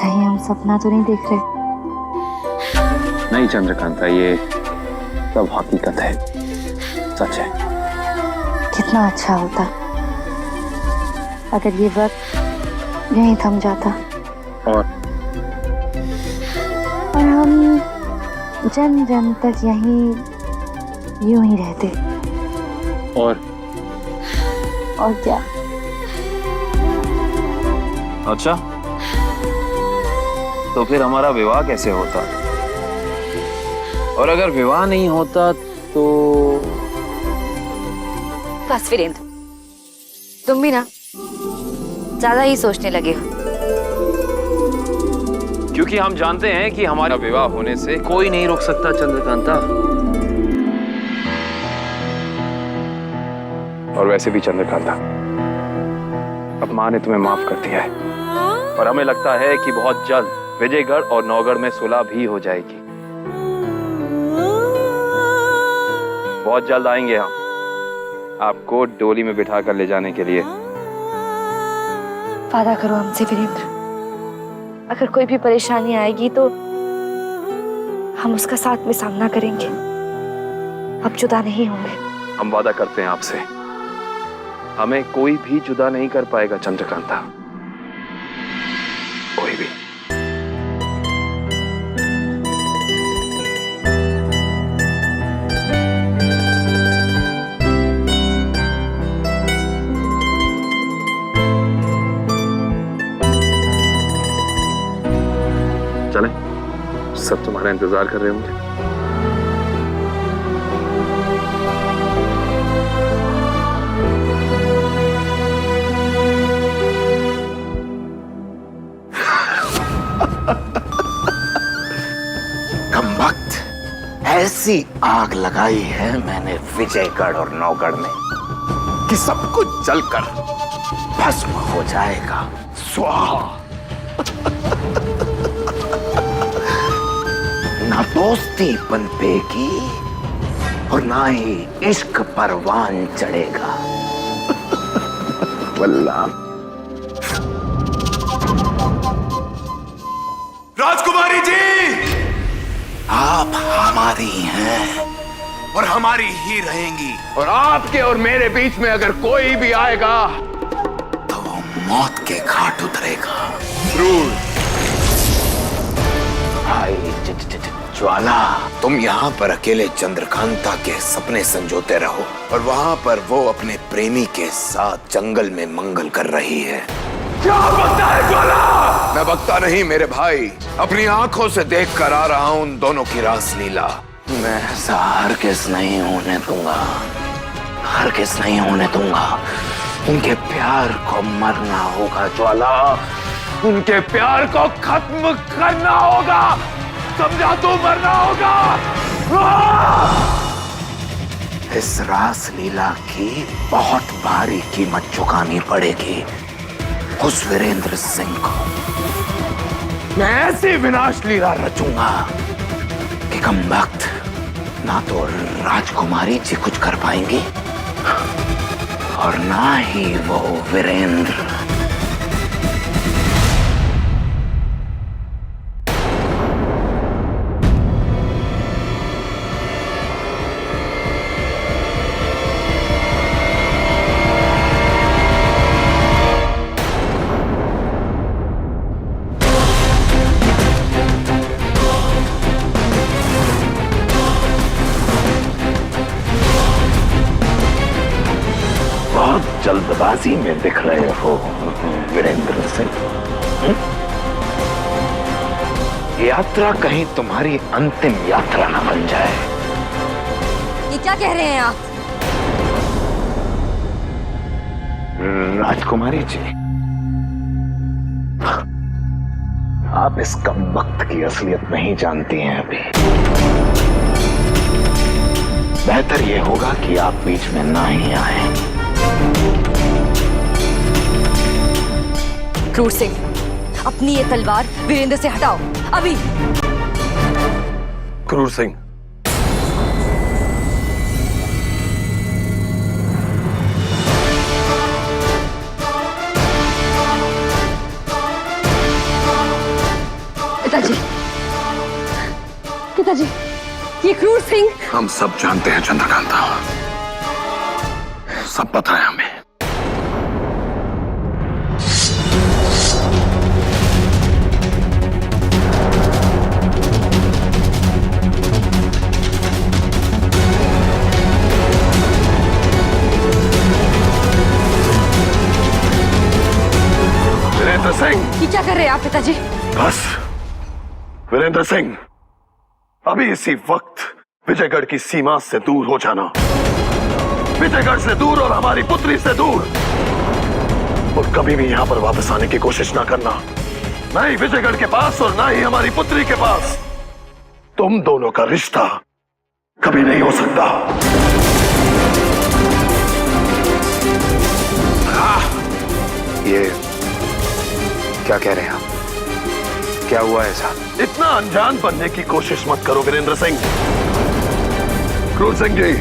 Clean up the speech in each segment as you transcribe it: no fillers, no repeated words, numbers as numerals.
कहीं हम सपना तो नहीं देख रहे? नहीं चंद्रकांता, ये सब हकीकत है, सच है। कितना अच्छा होता अगर ये वक्त यहीं थम जाता और हम जन्म जन्म तक यहीं यूं ही रहते। और क्या? अच्छा, तो फिर हमारा विवाह कैसे होता? और अगर विवाह नहीं होता तो? बस वीरेंद्र, तुम भी ना ज्यादा ही सोचने लगे हो। क्योंकि हम जानते हैं कि हमारा विवाह होने से कोई नहीं रोक सकता चंद्रकांता। और वैसे भी चंद्रकांता, अब माँ ने तुम्हें माफ कर दिया है और हमें लगता है कि बहुत जल्द विजयगढ़ और नौगढ़ में सुलह भी हो जाएगी। बहुत जल्द आएंगे हम आपको डोली में बिठा कर ले जाने के लिए। वादा करो हमसे वीरेंद्र, अगर कोई भी परेशानी आएगी तो हम उसका साथ में सामना करेंगे, अब जुदा नहीं होंगे। हम वादा करते हैं आपसे, हमें कोई भी जुदा नहीं कर पाएगा चंद्रकांता, कोई भी। चलें, सब तुम्हारा इंतजार कर रहे होंगे। कमबख्त, ऐसी आग लगाई है मैंने विजयगढ़ और नौगढ़ में कि सब कुछ जलकर भस्म हो जाएगा, स्वाहा। ना दोस्ती पनपेगी और ना ही इश्क परवान चढ़ेगा। वल्लाह। राजकुमारी जी, आप हमारी हैं और हमारी ही रहेंगी। और आपके और मेरे बीच में अगर कोई भी आएगा तो वो मौत के घाट उतरेगा। क्रूर। भाई ज्वाला, तुम यहाँ पर अकेले चंद्रकांता के सपने संजोते रहो और वहाँ पर वो अपने प्रेमी के साथ जंगल में मंगल कर रही है। क्या बकता है ज्वाला? मैं बकता नहीं मेरे भाई, अपनी आंखों से देख कर आ रहा हूँ उन दोनों की रासलीला। मैं ऐसा हरगिज़ नहीं होने दूंगा, हरगिज़ नहीं होने दूंगा। उनके प्यार को मरना होगा ज्वाला, उनके प्यार को खत्म करना होगा, समझा? तू मरना होगा। इस रासलीला की बहुत भारी कीमत चुकानी पड़ेगी उस वीरेंद्र सिंह को। मैं ऐसी विनाश लीला रचूंगा कि कमबख्त ना तो राजकुमारी जी कुछ कर पाएंगी और ना ही वो वीरेंद्र। जल्दबाजी में दिख रहे हो वीरेंद्र सिंह। यात्रा कहीं तुम्हारी अंतिम यात्रा न बन जाए। ये क्या कह रहे हैं आप? राजकुमारी जी, आप इस कमबख्त की असलियत नहीं जानती हैं अभी। बेहतर यह होगा कि आप बीच में ना ही आए। क्रूर सिंह, अपनी ये तलवार वीरेंद्र से हटाओ अभी। क्रूर सिंह, पिताजी, पिताजी, ये क्रूर सिंह। हम सब जानते हैं चंद्रकांता, सब पता है हमें। वीरेंद्र सिंह, ये क्या कर रहे हैं आप पिताजी? बस वीरेंद्र सिंह, अभी इसी वक्त विजयगढ़ की सीमा से दूर हो जाना, विजयगढ़ से दूर और हमारी पुत्री से दूर, और कभी भी यहां पर वापस आने की कोशिश ना करना, ना ही विजयगढ़ के पास और ना ही हमारी पुत्री के पास। तुम दोनों का रिश्ता कभी नहीं हो सकता। ये क्या कह रहे हैं आप? क्या हुआ ऐसा? इतना अनजान बनने की कोशिश मत करो वीरेंद्र सिंह। क्रूर सिंह जी।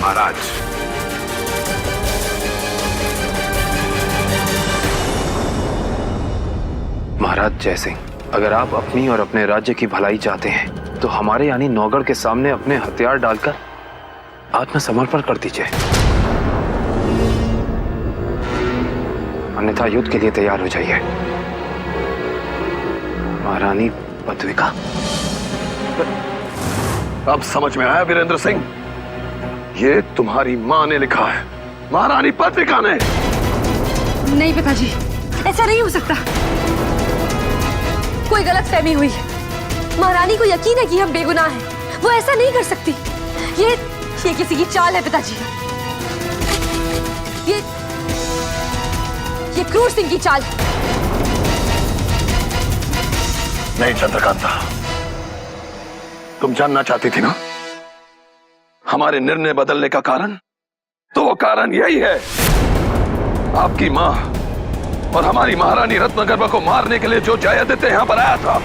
महाराज, महाराज जय सिंह, अगर आप अपनी और अपने राज्य की भलाई चाहते हैं तो हमारे यानी नौगढ़ के सामने अपने हथियार डालकर आत्मसमर्पण कर दीजिए, अन्यथा युद्ध के लिए तैयार हो जाइए। महारानी पद्विका। अब समझ में आया वीरेंद्र सिंह, ये तुम्हारी मां ने लिखा है, महारानी पद्विका ने। नहीं पिताजी, ऐसा नहीं हो सकता, कोई गलतफहमी हुई है। महारानी को यकीन है कि हम बेगुनाह हैं, वो ऐसा नहीं कर सकती। ये किसी की चाल है पिताजी, ये क्रूर सिंह की चाल। नहीं चंद्रकांता, तुम जानना चाहती थी ना हमारे निर्णय बदलने का कारण? तो वो कारण यही है, आपकी मां और हमारी महारानी रत्नगर्भा को मारने के लिए जो जयादित्य यहां पर आया था,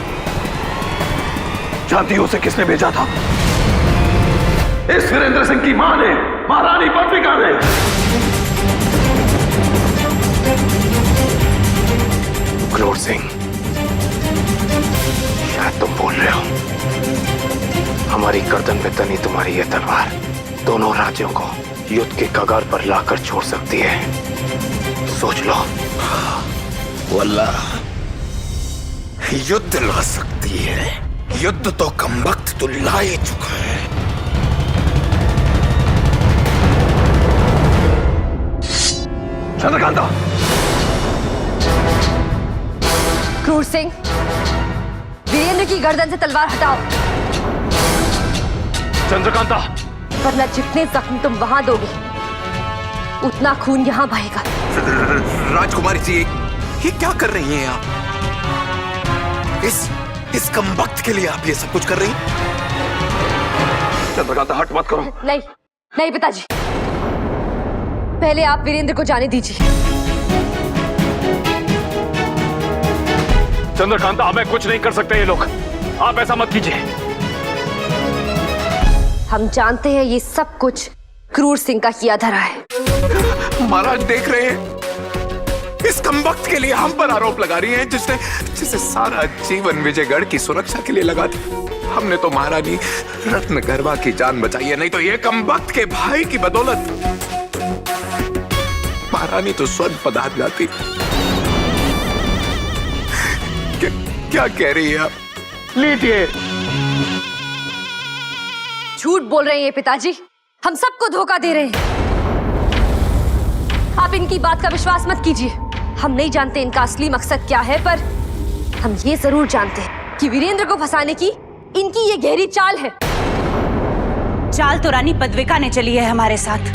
जानती हो उसे किसने भेजा था? इस वीरेंद्र सिंह की मां ने, महारानी पद्विका ने। क्रूर सिंह, शायद तुम बोल रहे हो, हमारी गर्दन पे तनी तुम्हारी यह तलवार दोनों राज्यों को युद्ध के कगार पर लाकर छोड़ सकती है। सोच लो। वल्लाह, युद्ध ला सकती है। युद्ध तो कमबख्त तो ला ही चुका है। चंद्रकांता। क्रूर सिंह, वीरेंद्र की गर्दन से तलवार हटाओ, चंद्रकांता। वरना जितने जख्म तुम वहां दोगे उतना खून यहां बहेगा। राजकुमारी जी, ये क्या कर रही हैं आप? इस कमबख्त के लिए आप ये सब कुछ कर रही हैं? चंद्रकांता, हट मत करो। नहीं, नहीं पिताजी, पहले आप वीरेंद्र को जाने दीजिए। चंद्रकांता, हमें कुछ नहीं कर सकते ये लोग, आप ऐसा मत कीजिए। हम जानते हैं ये सब कुछ क्रूर सिंह का किया धरा है। महाराज देख रहे हैं, इस कमबख्त के लिए हम पर आरोप लगा रही हैं, जिसे सारा जीवन विजयगढ़ की सुरक्षा के लिए लगा दिया। हमने तो महारानी रत्नगर्भा की जान बचाई है, नहीं तो ये कमबख्त के भाई की बदौलत महारानी तो स्वर्ण पदार्थ जाती। क्या कह रही है आप? लीजिए। झूठ बोल रहे हैं पिताजी, हम सबको धोखा दे रहे हैं। आप इनकी बात का विश्वास मत कीजिए। हम नहीं जानते इनका असली मकसद क्या है, पर हम ये जरूर जानते हैं कि वीरेंद्र को फंसाने की इनकी ये गहरी चाल है। चाल तो रानी पद्विका ने चली है हमारे साथ।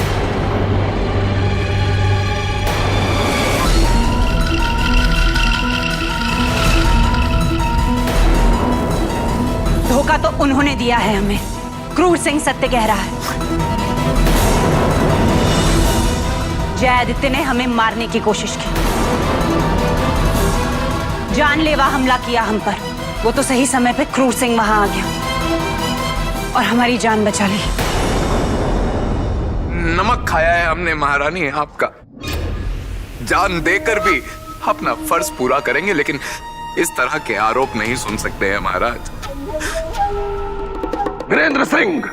धोखा तो उन्होंने दिया है हमें। क्रूर सिंह सत्य कह रहा है। जयादित्य ने हमें मारने की कोशिश की, जानलेवा हमला किया हम पर। वो तो सही समय पे क्रूर सिंह वहां आ गया और हमारी जान बचा ली। नमक खाया है हमने महारानी आपका, जान देकर भी अपना फर्ज पूरा करेंगे, लेकिन इस तरह के आरोप नहीं सुन सकते हैं महाराज। वीरेंद्र सिंह,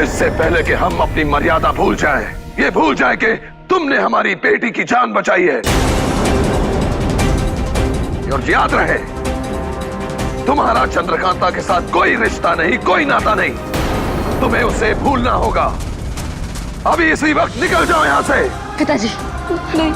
इससे पहले कि हम अपनी मर्यादा भूल जाएं, ये भूल जाएं कि तुमने हमारी बेटी की जान बचाई है। और याद रहे, तुम्हारा चंद्रकांता के साथ कोई रिश्ता नहीं, कोई नाता नहीं। तुम्हें उसे भूलना होगा। अभी इसी वक्त निकल जाओ यहां से। पिताजी नहीं।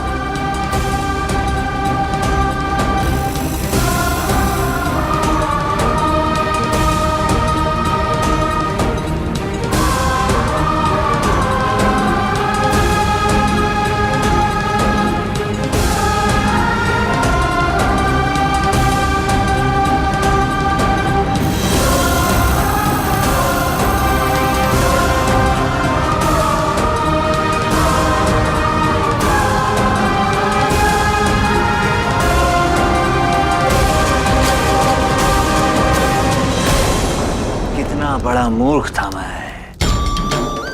बड़ा मूर्ख था मैं,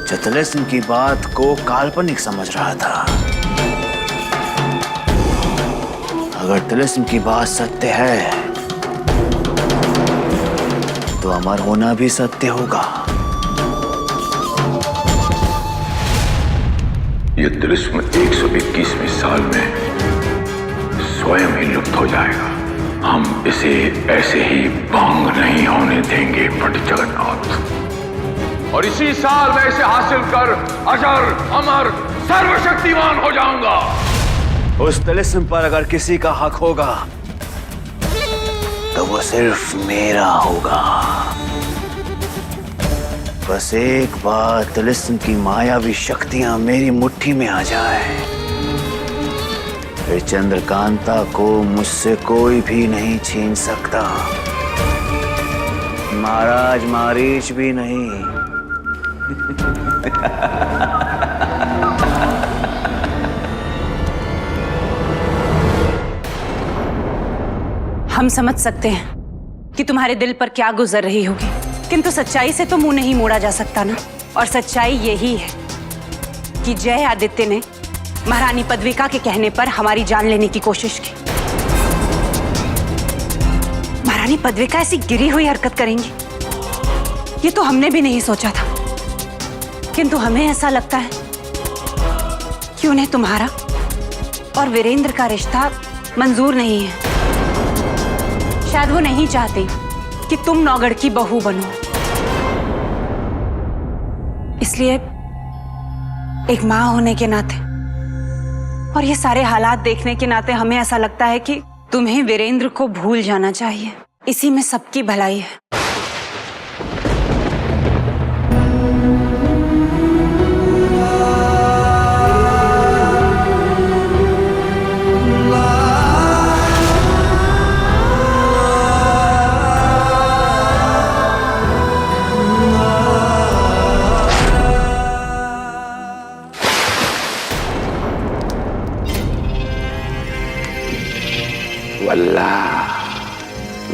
जो तिलिस्म की बात को काल्पनिक समझ रहा था। अगर तिलिस्म की बात सत्य है तो अमर होना भी सत्य होगा। ये तिलिस्म 121वें साल में स्वयं ही लुप्त हो जाएगा। हम इसे ऐसे ही भंग नहीं होने देंगे पट जगन्नाथ। और इसी साल मैं इसे हासिल कर अजर अमर सर्वशक्तिमान हो जाऊंगा। उस तिलिस्म पर अगर किसी का हक होगा तो वो सिर्फ मेरा होगा। बस एक बार तिलिस्म की मायावी शक्तियां मेरी मुट्ठी में आ जाए, फिर चंद्रकांता को मुझसे कोई भी नहीं छीन सकता। महाराज मारीच भी नहीं। हम समझ सकते हैं कि तुम्हारे दिल पर क्या गुजर रही होगी, किंतु सच्चाई से तो मुंह नहीं मोड़ा जा सकता ना। और सच्चाई यही है कि जय आदित्य ने महारानी पदविका के कहने पर हमारी जान लेने की कोशिश की। महारानी पदविका ऐसी गिरी हुई हरकत करेंगी, ये तो हमने भी नहीं सोचा था। किंतु हमें ऐसा लगता है कि उन्हें तुम्हारा और वीरेंद्र का रिश्ता मंजूर नहीं है। शायद वो नहीं चाहते कि तुम नौगढ़ की बहू बनो। इसलिए एक मां होने के नाते और ये सारे हालात देखने के नाते हमें ऐसा लगता है कि तुम्हें वीरेंद्र को भूल जाना चाहिए। इसी में सबकी भलाई है।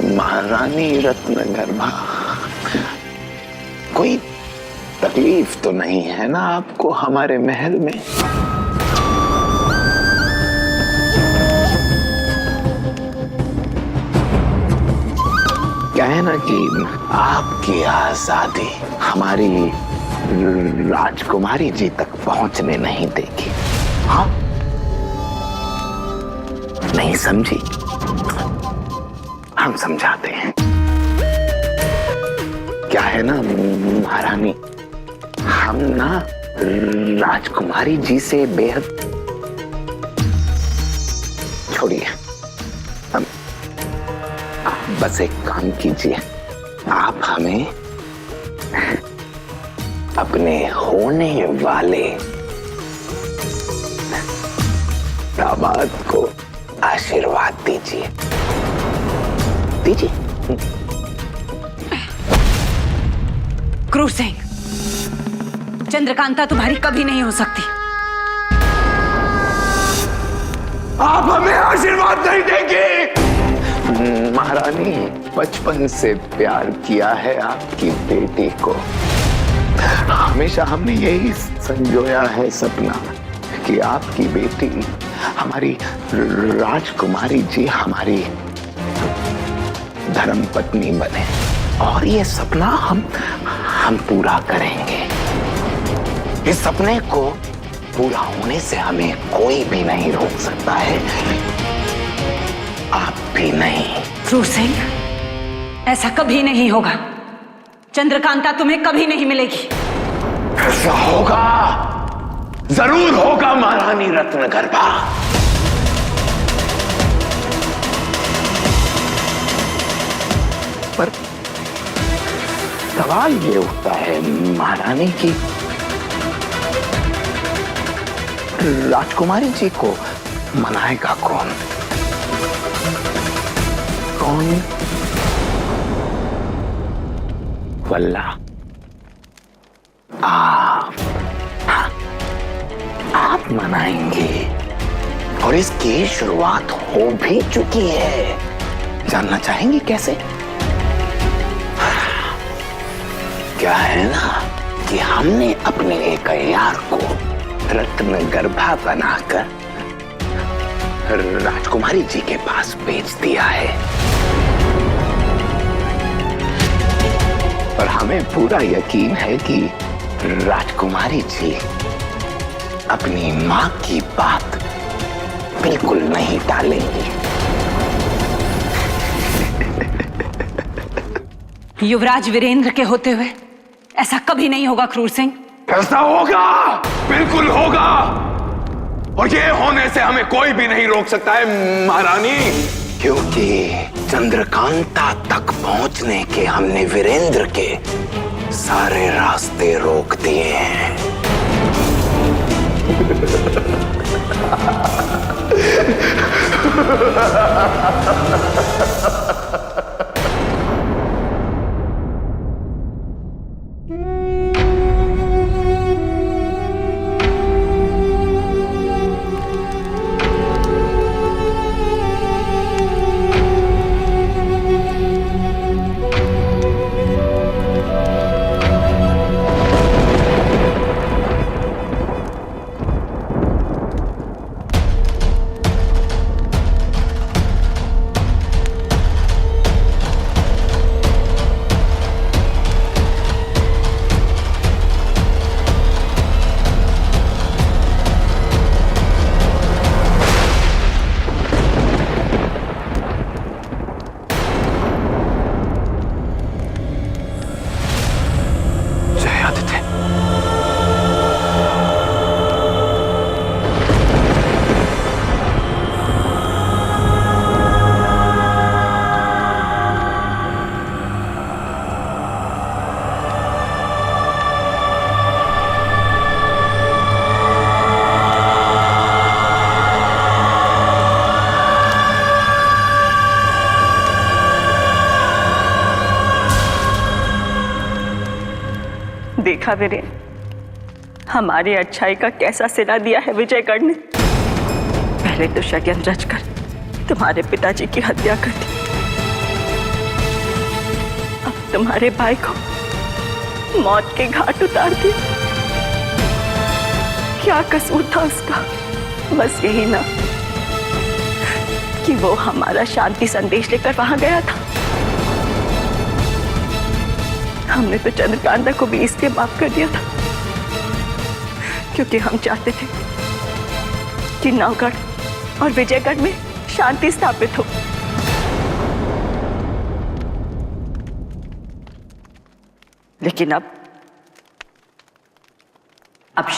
महारानी रत्नगर्भा, कोई तकलीफ तो नहीं है ना आपको हमारे महल में? क्या है ना कि आपकी आजादी हमारी राजकुमारी जी तक पहुंचने नहीं देगी। हाँ, नहीं समझी? हम समझाते हैं। क्या है ना महारानी, हम ना राजकुमारी जी से बेहद, छोड़िए, हम आप बस एक काम कीजिए, आप हमें अपने होने वाले दामाद को आशीर्वाद दीजिए। दीजिए। क्रूर सिंह, चंद्रकांता तुम्हारी कभी नहीं हो सकती। आप हमें आशीर्वाद नहीं देंगे। महारानी, बचपन से प्यार किया है आपकी बेटी को। हमेशा हमने यही संजोया है सपना कि आपकी बेटी, हमारी राजकुमारी जी, हमारी धर्मपत्नी बने और ये सपना हम पूरा करेंगे। इस सपने को पूरा होने से हमें कोई भी नहीं रोक सकता है, आप भी नहीं। क्रूर सिंह, ऐसा कभी नहीं होगा। चंद्रकांता तुम्हें कभी नहीं मिलेगी। ऐसा होगा, जरूर होगा महारानी रत्नगर्भा। पर सवाल ये उठता है महारानी की, राजकुमारी जी को मनाएगा कौन? कौन? वल्ला आप मनाएंगे और इसकी शुरुआत हो भी चुकी है। जानना चाहेंगे कैसे? क्या है ना कि हमने अपने एक यार को रत्नगर्भा बनाकर राजकुमारी जी के पास भेज दिया है, और हमें पूरा यकीन है कि राजकुमारी जी अपनी मां की बात बिल्कुल नहीं टालेंगी। युवराज वीरेंद्र के होते हुए ऐसा कभी नहीं होगा क्रूर सिंह। ऐसा होगा, बिल्कुल होगा, और ये होने से हमें कोई भी नहीं रोक सकता है महारानी। क्योंकि चंद्रकांता तक पहुंचने के हमने वीरेंद्र के सारे रास्ते रोक दिए हैं। देखा वीरेंद्र, हमारी अच्छाई का कैसा सिला दिया है विजयगढ़ ने। पहले तो षड्यंत्र रचकर तुम्हारे पिताजी की हत्या कर दी, अब तुम्हारे भाई को मौत के घाट उतार दिया। क्या कसूर था उसका? बस यही ना कि वो हमारा शांति संदेश लेकर वहां गया था। हमने तो चंद्रकांता को भी इसलिए माफ कर दिया था क्योंकि हम चाहते थे कि नौगढ़ और विजयगढ़ में शांति स्थापित हो। लेकिन अब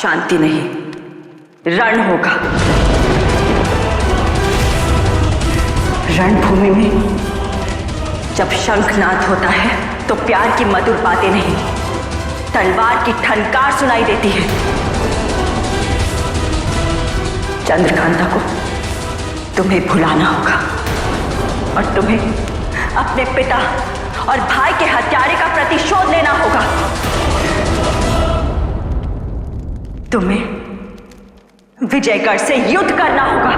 शांति नहीं, रण होगा। रणभूमि में जब शंखनाद होता है तो प्यार की मधुर बातें नहीं, तलवार की ठनकार सुनाई देती है। चंद्रकांता को तुम्हें भुलाना होगा और तुम्हें अपने पिता और भाई के हत्यारे का प्रतिशोध लेना होगा। तुम्हें विजयगढ़ से युद्ध करना होगा।